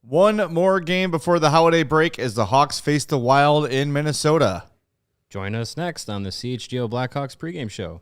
One more game before the holiday break as the Hawks face the Wild in Minnesota. Join us next on the CHGO Blackhawks pregame show.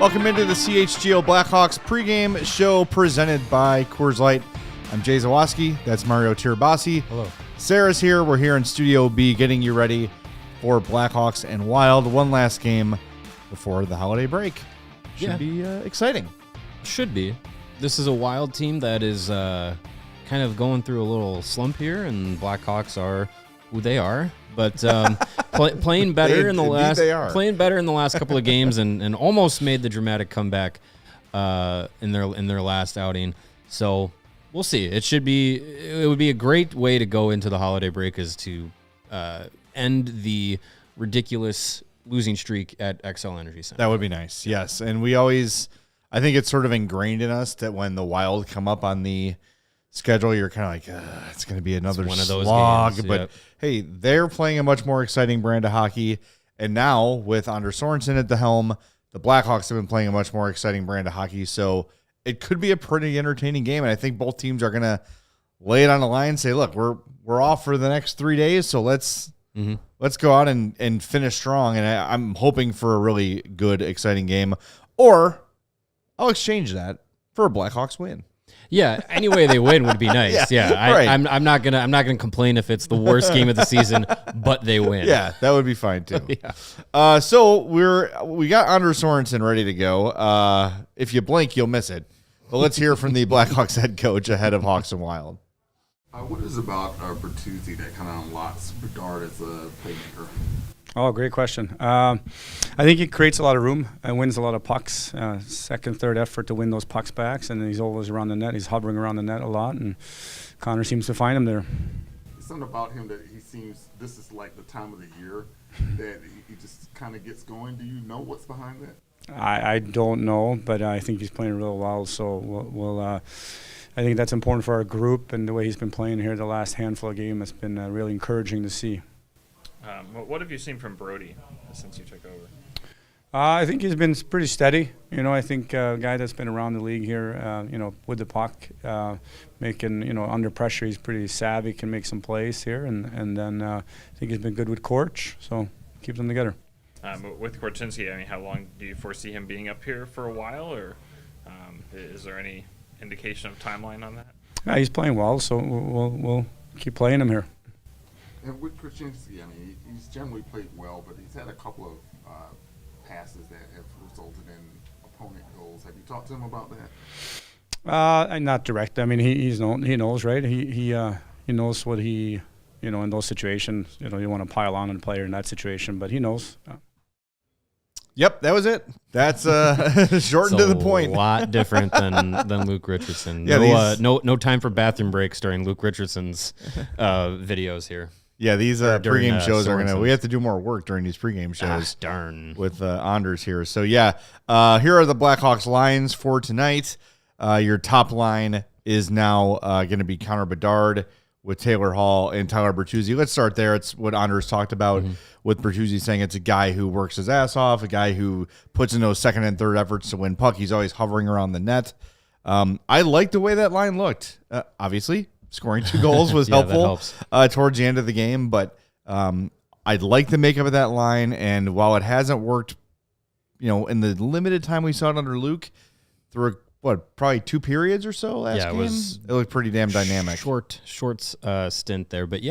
Welcome into the CHGO Blackhawks pregame show presented by Coors Light. I'm Jay Zawaski. That's Mario Tirabassi. Hello. Sarah's here. We're here in Studio B getting you ready for Blackhawks and Wild. One last game before the holiday break. Should be exciting. Should be. This is a Wild team that is kind of going through a little slump here, and Blackhawks are who they are. But playing better in the last couple of games, and almost made the dramatic comeback in their last outing. So we'll see. It would be a great way to go into the holiday break is to end the ridiculous losing streak at XL Energy Center. That would be nice. Yes, and I think it's sort of ingrained in us that when the Wild come up on the schedule, you're kind of like, it's going to be another one of those slog. games, but yep. Hey, they're playing a much more exciting brand of hockey. And now with Anders Sorson at the helm, the Blackhawks have been playing a much more exciting brand of hockey. So it could be a pretty entertaining game. And I think both teams are going to lay it on the line and say, look, we're off for the next 3 days. So let's go out and finish strong. And I'm hoping for a really good, exciting game. Or I'll exchange that for a Blackhawks win. Yeah, any way they win would be nice. Right. I'm not gonna complain if it's the worst game of the season, but they win. Yeah, that would be fine too. Yeah. So we got Anders Sorensen ready to go. If you blink, you'll miss it. But let's hear from the Blackhawks head coach ahead of Hawks and Wild. What is about Bertuzzi that kind of unlocks Bedard as a playmaker? Oh, great question. I think he creates a lot of room and wins a lot of pucks. Second, third effort to win those pucks back, and he's always around the net. He's hovering around the net a lot, and Connor seems to find him there. There's something about him that he seems, this is like the time of the year that he just kind of gets going. Do you know what's behind that? I don't know, but I think he's playing real well, so we'll I think that's important for our group, and the way he's been playing here the last handful of games has been really encouraging to see. What have you seen from Brodie since you took over? I think he's been pretty steady. I think a guy that's been around the league here, with the puck, making, under pressure, he's pretty savvy, can make some plays here. And then I think he's been good with Korch, so keeps them together. With Korchinski, how long do you foresee him being up here for a while, or is there any indication of timeline on that? Yeah, he's playing well, so we'll keep playing him here. And with Korchinski, he's generally played well, but he's had a couple of passes that have resulted in opponent goals. Have you talked to him about that? Not direct. He knows, right? He knows what he, in those situations, you want to pile on a player in that situation, but he knows. Yep, that was it. That's short and to the point. A lot different than Luke Richardson. Yeah, no time for bathroom breaks during Luke Richardson's videos here. Yeah, these pregame shows are Sorenson's. we have to do more work during these pregame shows. Darn. With Anders here. So here are the Blackhawks lines for tonight. Your top line is now going to be Connor Bedard with Taylor Hall and Tyler Bertuzzi. Let's start there. It's what Anders talked about with Bertuzzi, saying it's a guy who works his ass off, a guy who puts in those second and third efforts to win puck. He's always hovering around the net. I like the way that line looked. Obviously, scoring 2 goals was helpful towards the end of the game, but I like the makeup of that line. And while it hasn't worked, in the limited time we saw it under Luke, through probably 2 periods or so last game? It looked pretty damn dynamic. Short stint there. But,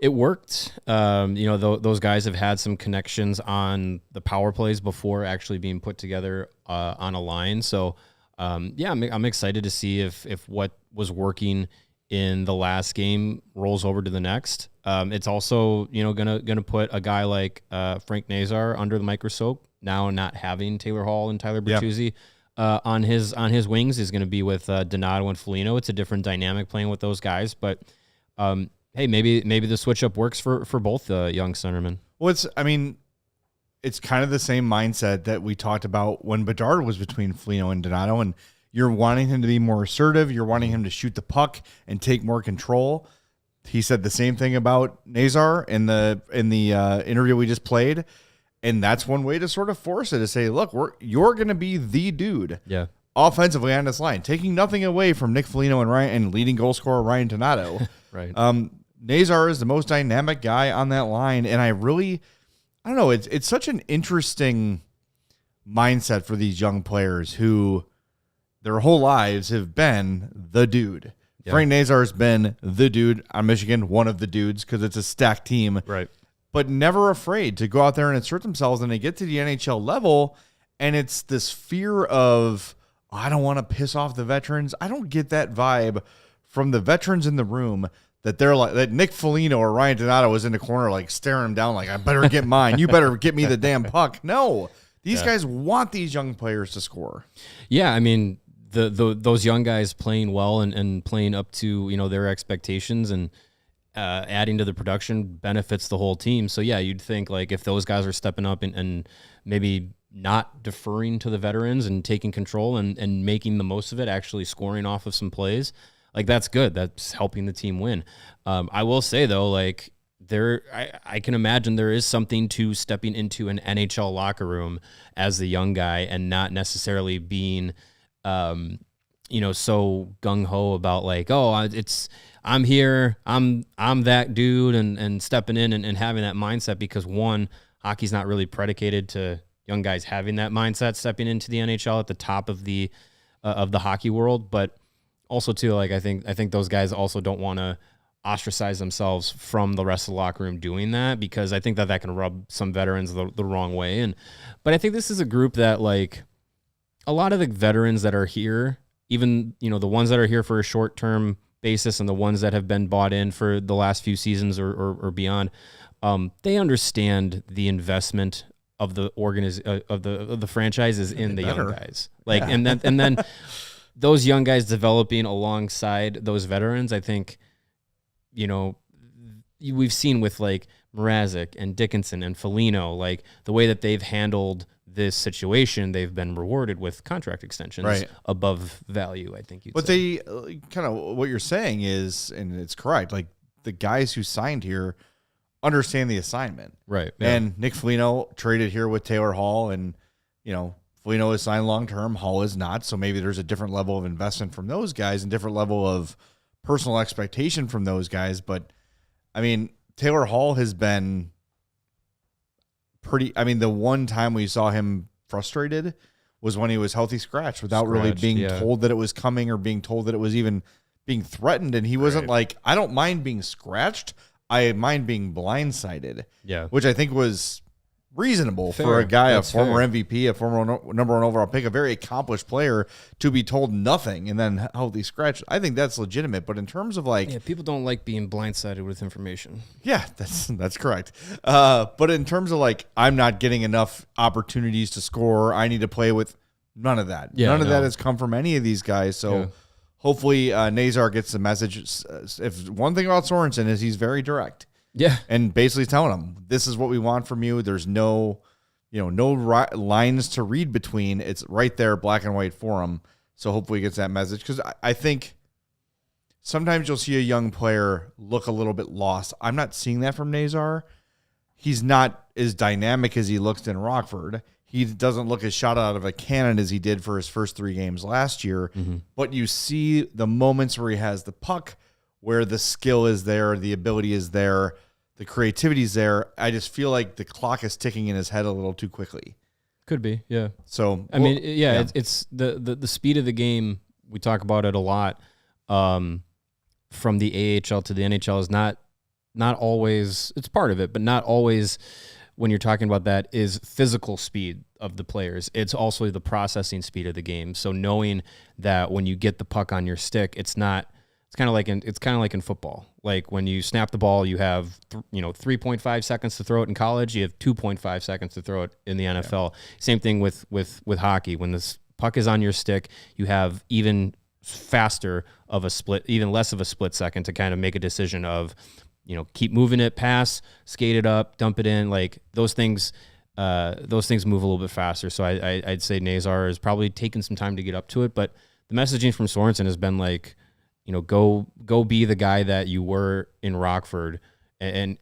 it worked. Those guys have had some connections on the power plays before actually being put together on a line. So, I'm excited to see if what was working in the last game rolls over to the next. It's also, gonna put a guy like Frank Nazar under the microscope now, not having Taylor Hall and Tyler Bertuzzi on his wings. Is going to be with Donato and Foligno. It's a different dynamic playing with those guys, but hey, maybe the switch up works for both young centermen. Well, it's kind of the same mindset that we talked about when Bedard was between Foligno and Donato, and you're wanting him to be more assertive. You're wanting him to shoot the puck and take more control. He said the same thing about Nazar in the interview we just played, and that's one way to sort of force it, to say, look, you're going to be the dude, offensively on this line, taking nothing away from Nick Foligno and leading goal scorer Ryan Donato. Right. Nazar is the most dynamic guy on that line, and I don't know. It's such an interesting mindset for these young players who their whole lives have been the dude. Yeah. Frank Nazar has been the dude on Michigan, one of the dudes, because it's a stacked team. Right. But never afraid to go out there and assert themselves, and they get to the NHL level, and it's this fear of, I don't want to piss off the veterans. I don't get that vibe from the veterans in the room that they're like, that Nick Foligno or Ryan Donato was in the corner, like staring him down, like, I better get mine. You better get me the damn puck. No, these guys want these young players to score. Yeah, I mean, those young guys playing well and playing up to their expectations and adding to the production benefits the whole team. So yeah, you'd think like if those guys are stepping up and maybe not deferring to the veterans and taking control and making the most of it, actually scoring off of some plays, like that's good. That's helping the team win. I will say though, like I can imagine there is something to stepping into an NHL locker room as the young guy and not necessarily being so gung-ho about like, oh, I'm here, I'm that dude, and stepping in and having that mindset, because one, hockey's not really predicated to young guys having that mindset stepping into the NHL at the top of the hockey world, but also too, like I think those guys also don't want to ostracize themselves from the rest of the locker room doing that, because I think that can rub some veterans the wrong way. But I think this is a group that, like, a lot of the veterans that are here, even, the ones that are here for a short-term basis and the ones that have been bought in for the last few seasons or beyond, they understand the investment of the of the franchises in the young guys. Like, and then those young guys developing alongside those veterans, I think, we've seen with like Mrazek and Dickinson and Foligno, like the way that they've handled this situation, they've been rewarded with contract extensions above value, I think you'd say. But they kind of, what you're saying is, and it's correct, like the guys who signed here understand the assignment. Right. Yeah. And Nick Foligno traded here with Taylor Hall, and, Foligno is signed long-term, Hall is not, so maybe there's a different level of investment from those guys and different level of personal expectation from those guys. But, I mean, Taylor Hall has been the one time we saw him frustrated was when he was healthy scratch without really being told that it was coming or being told that it was even being threatened. And he wasn't like, I don't mind being scratched, I mind being blindsided. Yeah. Which I think was reasonable for a guy, a former MVP, a former number one overall pick, a very accomplished player, to be told nothing and then healthy scratch. I think that's legitimate. But in terms of like, people don't like being blindsided with information. Yeah, that's correct. But in terms of like, I'm not getting enough opportunities to score, I need to play with, none of that. None of that has come from any of these guys. So hopefully Nazar gets the message. If one thing about Sorson is he's very direct. Yeah. And basically telling them, this is what we want from you. There's no lines to read between. It's right there, black and white for him. So hopefully he gets that message. Because I think sometimes you'll see a young player look a little bit lost. I'm not seeing that from Nazar. He's not as dynamic as he looked in Rockford. He doesn't look as shot out of a cannon as he did for his first 3 games last year. Mm-hmm. But you see the moments where he has the puck, where the skill is there, the ability is there, the creativity is there. I just feel like the clock is ticking in his head a little too quickly. Could be, yeah. So it's the speed of the game. We talk about it a lot. From the AHL to the NHL is not always. It's part of it, but not always. When you're talking about that, is physical speed of the players. It's also the processing speed of the game. So knowing that when you get the puck on your stick, it's not it's kind of like in football. Like when you snap the ball, you have 3.5 seconds to throw it in college. You have 2.5 seconds to throw it in the NFL. Yeah. Same thing with hockey. When the puck is on your stick, you have even faster of a split, even less of a split second to kind of make a decision of, keep moving it, pass, skate it up, dump it in. Like those things move a little bit faster. So I'd say Nazar is probably taking some time to get up to it. But the messaging from Sorensen has been like, go be the guy that you were in Rockford and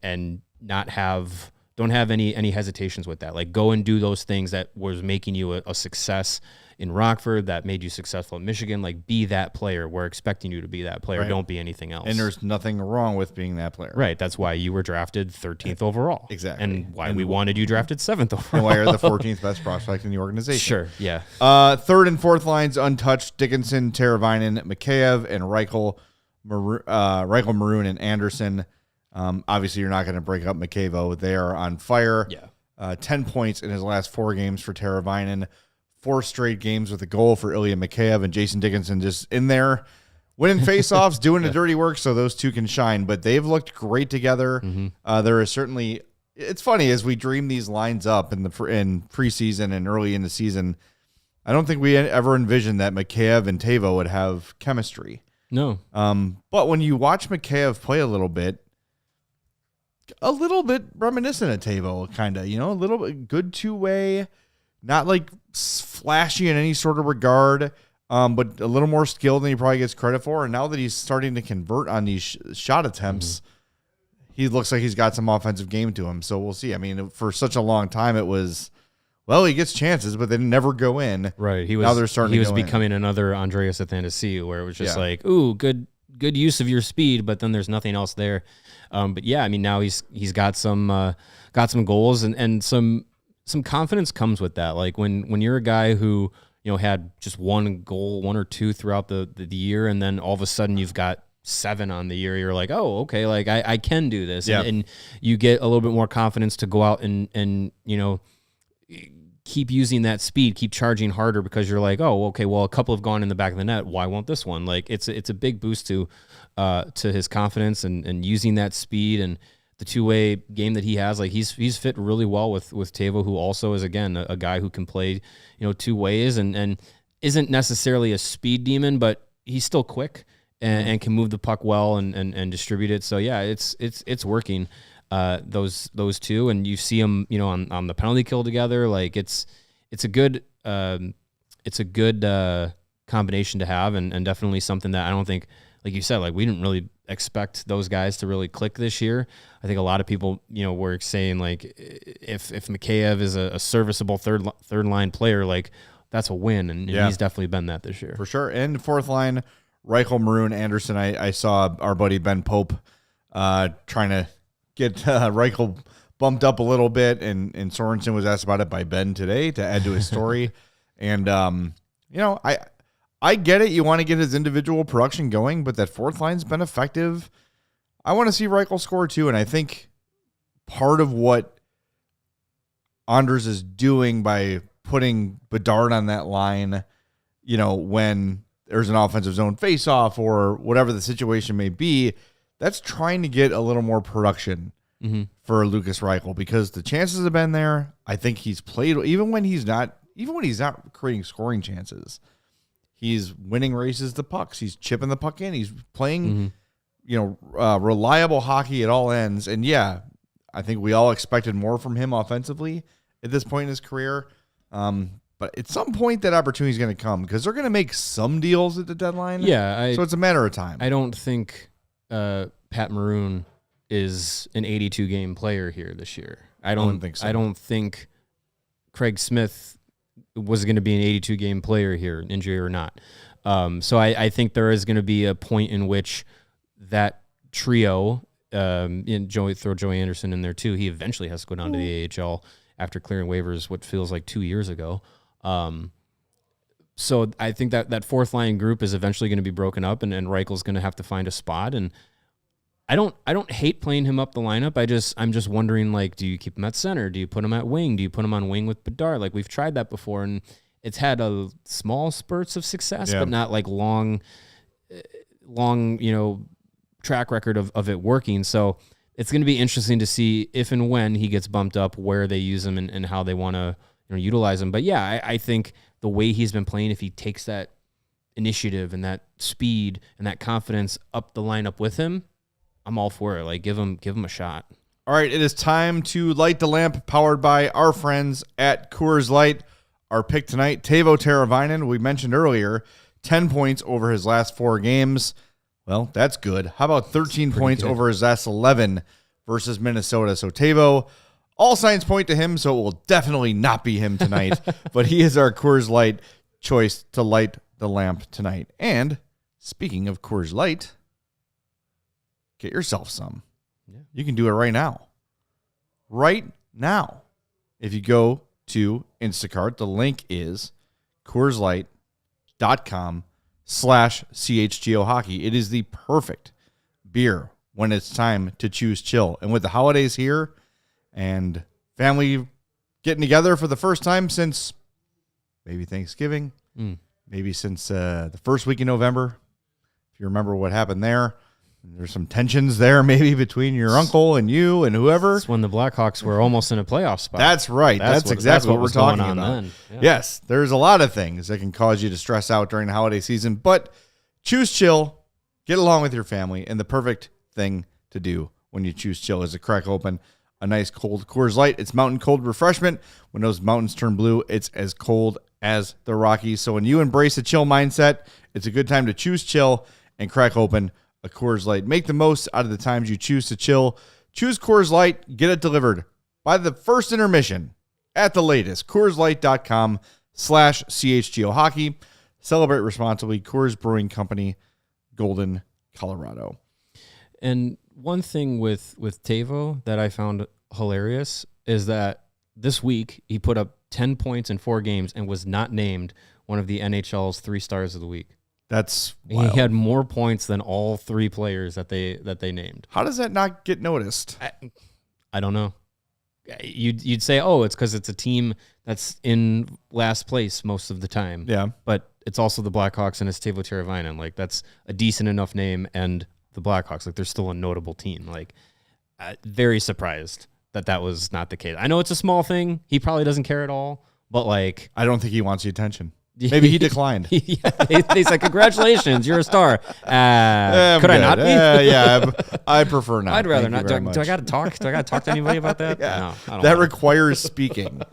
don't have any hesitations with that. Like go and do those things that was making you a success in Rockford, that made you successful in Michigan. Like be that player. We're expecting you to be that player. Right. Don't be anything else. And there's nothing wrong with being that player. Right. That's why you were drafted 13th overall. Exactly. And why we wanted you drafted 7th overall. And why you're the 14th best prospect in the organization. Sure. Yeah. Third and fourth lines untouched: Dickinson, Teravainen, Mikheyev, and Reichel, Maroon, and Anderson. Obviously, you're not going to break up Mikheyev. They are on fire. Yeah. 10 points in his last 4 games for Teravainen. 4 straight games with a goal for Ilya Mikheyev, and Jason Dickinson just in there winning faceoffs, doing the dirty work so those two can shine. But they've looked great together. Mm-hmm. There is certainly, it's funny as we dream these lines up in preseason and early in the season, I don't think we ever envisioned that Mikheyev and Teuvo would have chemistry. No. But when you watch Mikheyev play a little bit reminiscent of Teuvo, kind of, a little bit good two-way, not like flashy in any sort of regard, but a little more skilled than he probably gets credit for. And now that he's starting to convert on these shot attempts, he looks like he's got some offensive game to him. So we'll see. I mean, for such a long time, it was, well, he gets chances, but they never go in. Right. Now they're starting. He was becoming another Andreas Athanasiou, where it was just like, ooh, good use of your speed, but then there's nothing else there. But yeah, I mean, now he's got some goals and some confidence comes with that. Like when you're a guy who, had just 1 goal, 1 or 2 throughout the year, and then all of a sudden you've got 7 on the year, you're like, oh, okay, like I can do this. Yeah. And you get a little bit more confidence to go out and keep using that speed, keep charging harder, because you're like, oh, okay, well, a couple have gone in the back of the net. Why won't this one? Like it's a big boost to his confidence and using that speed and the two-way game that he has. Like he's fit really well with Teuvo, who also is, again, a guy who can play, 2 ways and isn't necessarily a speed demon, but he's still quick and can move the puck well and distribute it. So yeah, it's working. Those two, and you see them, on the penalty kill together. Like it's a good combination to have, and definitely something that I don't think, like you said, like we didn't really expect those guys to really click this year. I think a lot of people, were saying like if Mikheyev is a serviceable third line player, like that's a win, and he's definitely been that this year for sure. And fourth line, Reichel, Maroon, Anderson. I saw our buddy Ben Pope trying to get Reichel bumped up a little bit, and Sorensen was asked about it by Ben today to add to his story. And I get it. You want to get his individual production going, but that fourth line's been effective. I want to see Reichel score too, and I think part of what Anders is doing by putting Bedard on that line, when there's an offensive zone faceoff or whatever the situation may be, that's trying to get a little more production for Lucas Reichel, because the chances have been there. I think he's played even when he's not creating scoring chances. He's winning races to pucks. He's chipping the puck in. He's playing, reliable hockey at all ends. And yeah, I think we all expected more from him offensively at this point in his career. But at some point that opportunity is going to come, because they're going to make some deals at the deadline. Yeah. So it's a matter of time. I don't think Pat Maroon is an 82-game player here this year. I don't think so. I don't think Craig Smith was going to be an 82-game player here, injury or not. So I think there is going to be a point in which that trio, throw Joey Anderson in there too, he eventually has to go down to the AHL after clearing waivers what feels like 2 years ago. So I think that fourth line group is eventually going to be broken up, and Reichel's going to have to find a spot. And I don't hate playing him up the lineup. I'm just wondering, like, do you keep him at center? Do you put him at wing? Do you put him on wing with Bedard? Like, we've tried that before, and it's had a small spurts of success, but not like long long, track record of it working. So it's going to be interesting to see if and when he gets bumped up, where they use him and how they want to utilize him. But yeah, I think the way he's been playing, if he takes that initiative and that speed and that confidence up the lineup with him, I'm all for it. Like, give him a shot. All right, it is time to light the lamp, powered by our friends at Coors Light. Our pick tonight, Teuvo Teravainen. We mentioned earlier, 10 points over his last 4 games. Well, that's good. How about 13 points over his last 11 versus Minnesota? So Teuvo, all signs point to him, so it will definitely not be him tonight. But he is our Coors Light choice to light the lamp tonight. And speaking of Coors Light, get yourself some. Yeah. You can do it right now. Right now. If you go to Instacart, the link is CoorsLight.com/CHGO Hockey. It is the perfect beer when it's time to choose chill. And with the holidays here and family getting together for the first time since maybe Thanksgiving, maybe since the first week in November, if you remember what happened there. There's some tensions there maybe between your uncle and you and whoever. That's when the Blackhawks were almost in a playoff spot. That's right. That's exactly what we're talking about. Then. Yeah. Yes, there's a lot of things that can cause you to stress out during the holiday season, but choose chill, get along with your family, and the perfect thing to do when you choose chill is to crack open a nice cold Coors Light. It's mountain cold refreshment. When those mountains turn blue, it's as cold as the Rockies. So when you embrace a chill mindset, it's a good time to choose chill and crack open a Coors Light. Make the most out of the times you choose to chill. Choose Coors Light. Get it delivered by the first intermission at the latest. CoorsLight.com/CHGO Hockey. Celebrate responsibly. Coors Brewing Company, Golden, Colorado. And one thing with Teuvo that I found hilarious is that this week he put up 10 points in 4 games and was not named one of the NHL's 3 stars of the week. That's wild. He had more points than all 3 players that they named. How does that not get noticed? I don't know. You'd say, oh, it's because it's a team that's in last place most of the time. Yeah. But it's also the Blackhawks and it's Teuvo Teravainen. Like, that's a decent enough name, and the Blackhawks, like, they're still a notable team. Like, very surprised that was not the case. I know it's a small thing. He probably doesn't care at all, but like, I don't think he wants the attention. Maybe he declined. He's like, congratulations, you're a star. Could I not be? Yeah, I prefer not. I'd rather not. Do I got to talk? Do I got to talk to anybody about that? Yeah. No, I don't that requires speaking.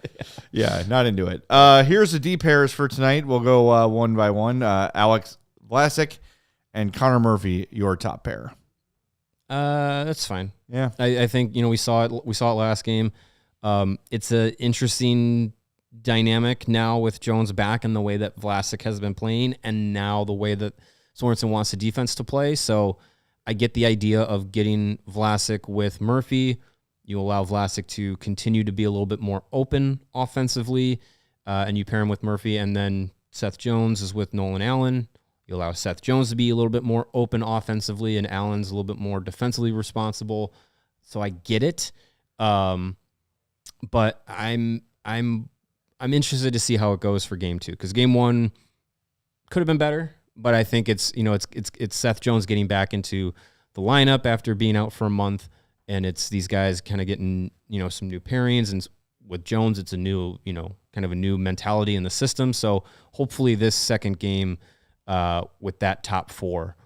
Yeah, not into it. Here's the D pairs for tonight. We'll go one by one. Alex Vlasic and Connor Murphy, your top pair. That's fine. Yeah, I think we saw it. We saw it last game. It's an interesting dynamic now with Jones back and the way that Vlasic has been playing, and now the way that Sorson wants the defense to play. So I get the idea of getting Vlasic with Murphy. You allow Vlasic to continue to be a little bit more open offensively, and you pair him with Murphy, and then Seth Jones is with Nolan Allen. You allow Seth Jones to be a little bit more open offensively, and Allen's a little bit more defensively responsible. So I get it, but I'm interested to see how it goes for game 2, because game 1 could have been better, but I think it's Seth Jones getting back into the lineup after being out for a month, and it's these guys kind of getting some new pairings, and with Jones it's a new kind of a new mentality in the system. So hopefully this second game with that top 4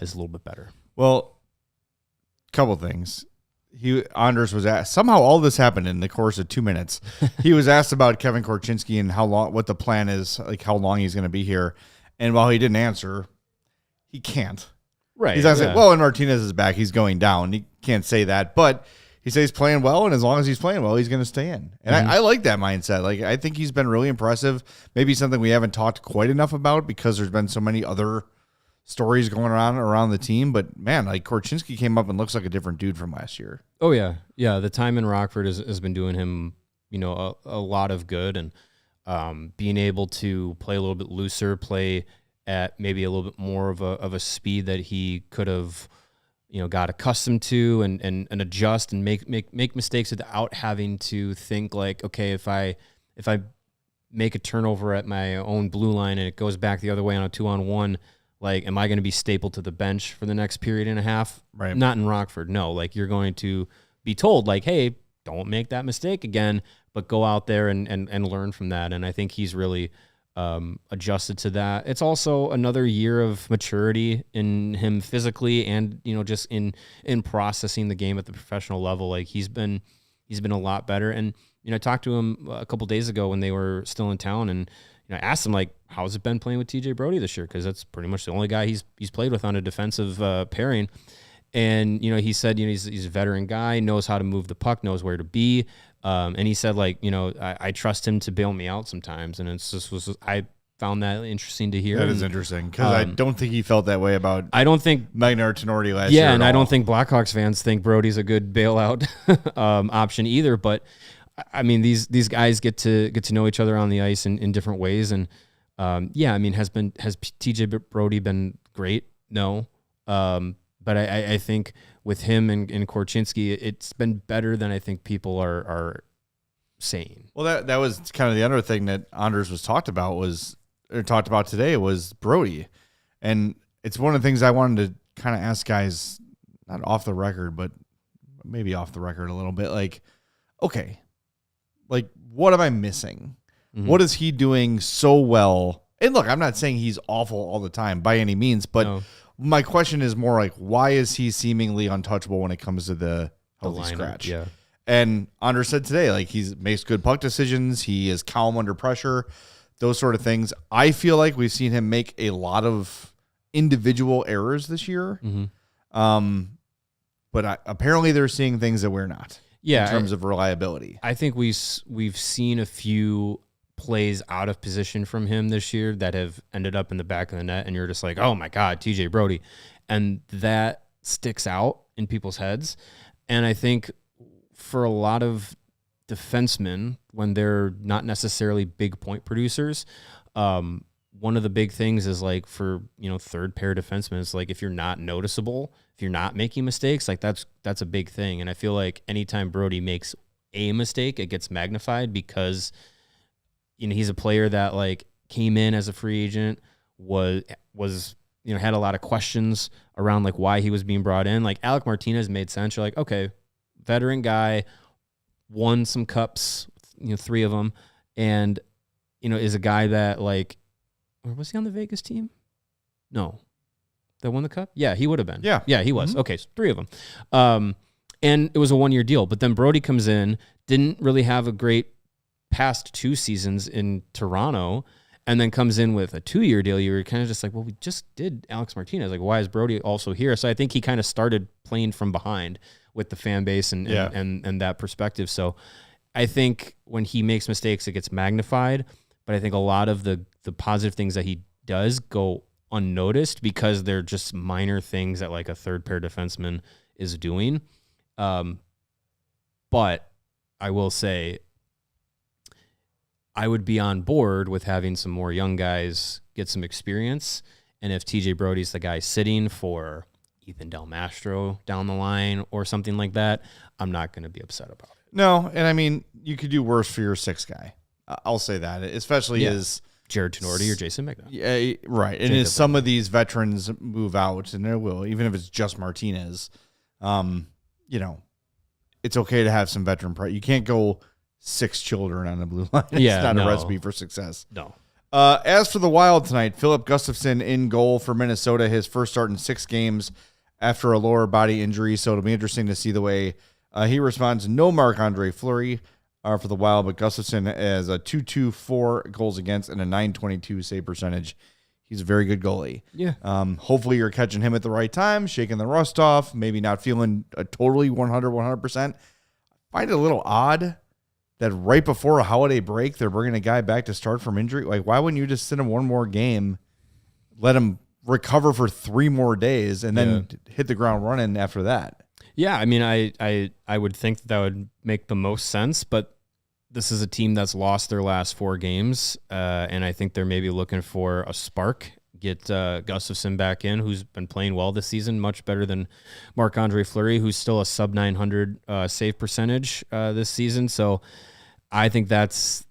is a little bit better. Well, couple things. Anders was asked, somehow all this happened in the course of 2 minutes. He was asked about Kevin Korchinski and what the plan is, like how long he's going to be here. And while he didn't answer, he can't. Right. He's not saying, well, when Martinez is back, he's going down. He can't say that, but he says he's playing well, and as long as he's playing well, he's going to stay in. And I like that mindset. Like, I think he's been really impressive. Maybe something we haven't talked quite enough about because there's been so many other stories going on around the team, but man, like Korchinski came up and looks like a different dude from last year. Oh yeah. The time in Rockford has been doing him, a lot of good, and being able to play a little bit looser, play at maybe a little bit more of a speed that he could have, got accustomed to, and adjust and make mistakes without having to think like, okay, if I make a turnover at my own blue line and it goes back the other way on a 2-on-1. Like, am I going to be stapled to the bench for the next period and a half? Right. Not in Rockford. No, like you're going to be told like, hey, don't make that mistake again, but go out there and learn from that. And I think he's really adjusted to that. It's also another year of maturity in him physically and, just in processing the game at the professional level. Like he's been a lot better. And, I talked to him a couple days ago when they were still in town, and I asked him like, how's it been playing with TJ Brodie this year? Cause that's pretty much the only guy he's played with on a defensive pairing. And, he said, he's a veteran guy, knows how to move the puck, knows where to be. And he said, like, I trust him to bail me out sometimes. And it's just I found that interesting to hear. That is interesting because I don't think he felt that way about. I don't think Magnar Tenorti last year. Yeah, and I don't think Blackhawks fans think Brodie's a good bailout option either. But I mean, these guys get to know each other on the ice in different ways. And yeah, I mean, has TJ Brodie been great? No. But I think with him and Korchinski, it's been better than I think people are saying. Well, that was kind of the other thing that Anders talked about today was Brodie. And it's one of the things I wanted to kind of ask guys, not off the record, but maybe off the record a little bit. Like, okay, like what am I missing? Mm-hmm. What is he doing so well? And look, I'm not saying he's awful all the time by any means, but no. My question is more like, why is he seemingly untouchable when it comes to the healthy scratch? Yeah. And Anders said today, like he makes good puck decisions. He is calm under pressure, those sort of things. I feel like we've seen him make a lot of individual errors this year. Mm-hmm. But apparently they're seeing things that we're not. Yeah, in terms of reliability. I think we've seen a few plays out of position from him this year that have ended up in the back of the net, and you're just like, oh my God, TJ Brodie. And that sticks out in people's heads. And I think for a lot of defensemen, when they're not necessarily big point producers, one of the big things is like for, third pair defensemen, it's like if you're not noticeable, if you're not making mistakes, like that's a big thing. And I feel like anytime Brodie makes a mistake, it gets magnified because he's a player that like came in as a free agent, was had a lot of questions around like why he was being brought in. Like Alec Martinez made sense. You're like, okay, veteran guy, won some cups, 3 of them, and is a guy that like, or was he on the Vegas team? No, that won the cup. Yeah, he would have been. Yeah, he was. Mm-hmm. Okay, so 3 of them. And it was a 1-year deal. But then Brodie comes in, didn't really have a great past 2 seasons in Toronto, and then comes in with a 2-year deal. You were kind of just like, well, we just did Alex Martinez. Like, why is Brodie also here? So I think he kind of started playing from behind with the fan base and that perspective. So I think when he makes mistakes, it gets magnified. But I think a lot of the positive things that he does go unnoticed because they're just minor things that like a third pair defenseman is doing. But I will say, I would be on board with having some more young guys get some experience. And if TJ Brodie's the guy sitting for Ethan Del Mastro down the line or something like that, I'm not going to be upset about it. No, and I mean, you could do worse for your 6th guy. I'll say that, especially as Jared Tenorti or Jason Megna. Yeah, right. And as some of these veterans move out, and there will, even if it's just Martinez, it's okay to have some veteran pride. You can't go 6 children on the blue line. It's not a recipe for success. No. As for the Wild tonight, Philip Gustafsson in goal for Minnesota, his first start in 6 games after a lower body injury. So it'll be interesting to see the way he responds. No Marc-Andre Fleury for the Wild, but Gustafsson has a 2.24 goals against and a 9.22 save percentage. He's a very good goalie. Yeah. Hopefully you're catching him at the right time, shaking the rust off, maybe not feeling totally 100%. Find it a little odd that right before a holiday break, they're bringing a guy back to start from injury. Like, why wouldn't you just send him one more game, let him recover for 3 more days, and then hit the ground running after that? Yeah, I mean, I would think that would make the most sense, but this is a team that's lost their last 4 games, and I think they're maybe looking for a spark. Get Gustafsson back in, who's been playing well this season, much better than Marc-Andre Fleury, who's still a sub-900 save percentage this season. So I think that's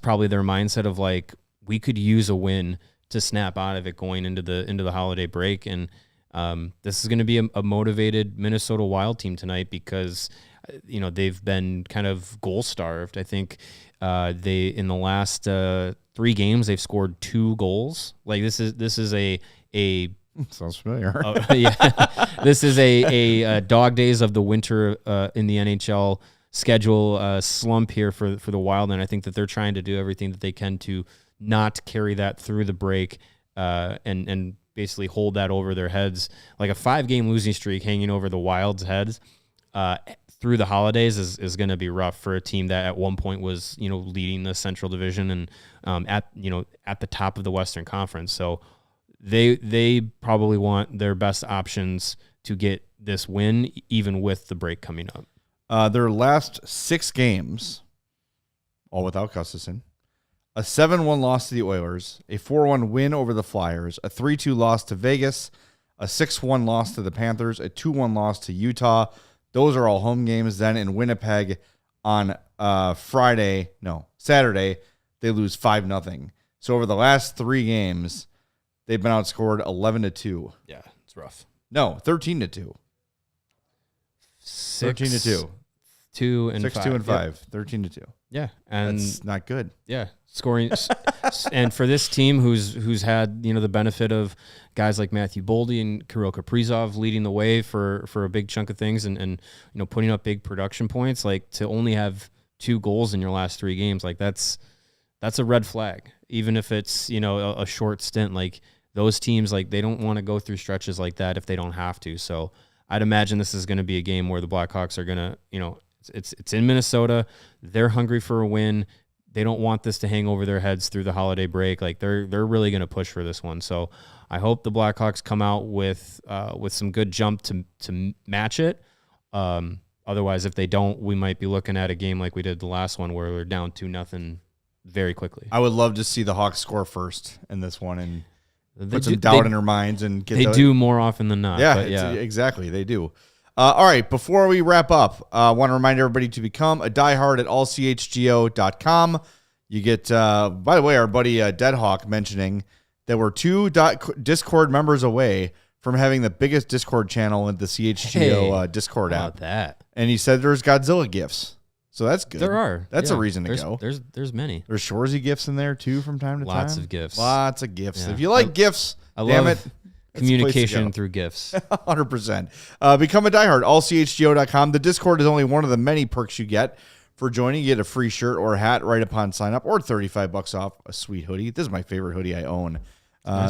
probably their mindset of like, we could use a win snap out of it going into the holiday break. And this is going to be a motivated Minnesota Wild team tonight because they've been kind of goal starved. I think they in the last 3 games they've scored 2 goals. Like this is a sounds familiar. This is a dog days of the winter in the NHL schedule slump here for the Wild, and I think that they're trying to do everything that they can to not carry that through the break and basically hold that over their heads. Like a 5-game losing streak hanging over the Wild's heads through the holidays is going to be rough for a team that at one point was leading the Central Division and at the top of the Western Conference. So they probably want their best options to get this win, even with the break coming up. Their last 6 games, all without Gustafsson, a 7-1 loss to the Oilers, a 4-1 win over the Flyers, a 3-2 loss to Vegas, a 6-1 loss to the Panthers, a 2-1 loss to Utah. Those are all home games. Then in Winnipeg on Saturday, they lose 5-0. So over the last 3 games, they've been outscored 11-2. Yeah, it's rough. No, 13-2. 13-2. 2 and 6, 5. 2 and 5. Yep. 13-2. Yeah, and that's not good. Yeah, scoring, and for this team who's had the benefit of guys like Matthew Brodie and Kirill Kaprizov leading the way for a big chunk of things and putting up big production points, like to only have 2 goals in your last 3 games, like that's a red flag. Even if it's a short stint, like those teams, like they don't want to go through stretches like that if they don't have to. So I'd imagine this is going to be a game where the Blackhawks are going to it's in Minnesota. They're hungry for a win. They don't want this to hang over their heads through the holiday break. Like they're really going to push for this one. So I hope the Blackhawks come out with some good jump to match it. Otherwise, if they don't, we might be looking at a game like we did the last one where we're down 2-0 very quickly. I would love to see the Hawks score first in this one and put some doubt in their minds and get. They do more often than not. Yeah, exactly. They do. All right, before we wrap up, I want to remind everybody to become a diehard at ALLCHGO.com. You get, by the way, our buddy Deadhawk mentioning that we're 2 Discord members away from having the biggest Discord channel in the CHGO Discord app. That. And he said there's Godzilla gifts. So that's good. There are. That's a reason to go. There's many. There's Shoresy gifts in there, too, from time to time. Lots of gifts. Lots of gifts. Yeah. If you like gifts, damn it. Communication through gifts. 100%. Become a diehard. AllCHGO.com. The Discord is only one of the many perks you get for joining. You get a free shirt or a hat right upon sign up, or $35 off a sweet hoodie. This is my favorite hoodie I own.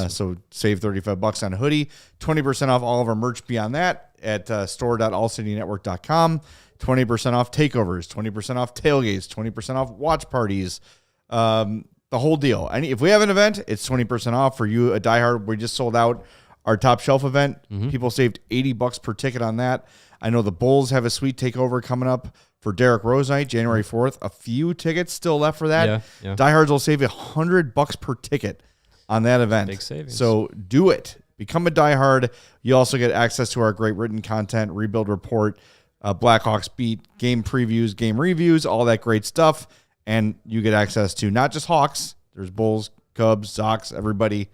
So save $35 on a hoodie. 20% off all of our merch beyond that at store.allcitynetwork.com. 20% off takeovers. 20% off tailgates. 20% off watch parties. The whole deal. And if we have an event, it's 20% off for you, a diehard. We just sold out our top shelf event. People saved $80 per ticket on that. I know the Bulls have a sweet takeover coming up for Derek Rose night, January 4th. A few tickets still left for that. Yeah. Diehards will save $100 per ticket on that event. Big savings. So do it. Become a diehard. You also get access to our great written content, Rebuild Report, Blackhawks Beat, game previews, game reviews, all that great stuff. And you get access to not just Hawks. There's Bulls, Cubs, Sox, everybody's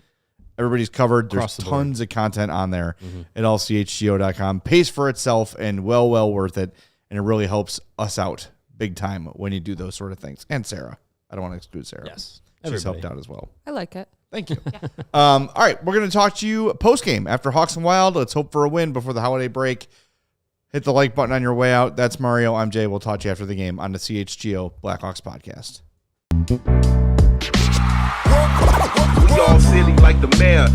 covered. There's tons of content on there at allchgo.com. Pays for itself and well worth it. And it really helps us out big time when you do those sort of things. And Sarah. I don't want to exclude Sarah. Yes. She's helped out as well. I like it. Thank you. All right. We're going to talk to you post-game after Hawks and Wild. Let's hope for a win before the holiday break. Hit the like button on your way out. That's Mario. I'm Jay. We'll talk to you after the game on the CHGO Blackhawks podcast. We all silly like the mayor.